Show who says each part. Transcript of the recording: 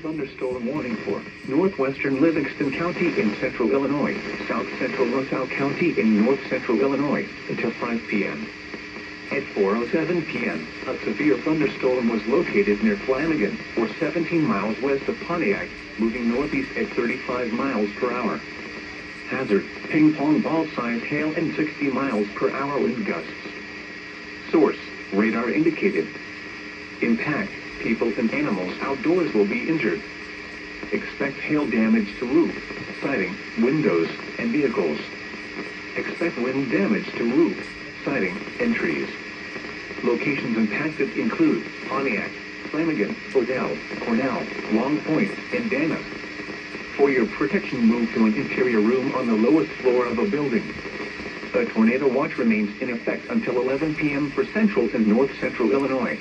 Speaker 1: thunderstorm warning for northwestern Livingston County in central Illinois, south central Nassau County in north central Illinois until 5 p.m. At 4:07 p.m., a severe thunderstorm was located near Flanagan, or 17 miles west of Pontiac, moving northeast at 35 miles per hour. Hazard, ping-pong ball-sized hail and 60 miles per hour wind gusts. Source, radar indicated. Impact, people and animals outdoors will be injured. Expect hail damage to roof, siding, windows, and vehicles. Expect wind damage to roof, siding, and trees. Locations impacted include Pontiac, Flanagan, Odell, Cornell, Long Point, and Dana. For your protection, move to an interior room on the lowest floor of a building. A tornado watch remains in effect until 11 p.m. for central and north central Illinois.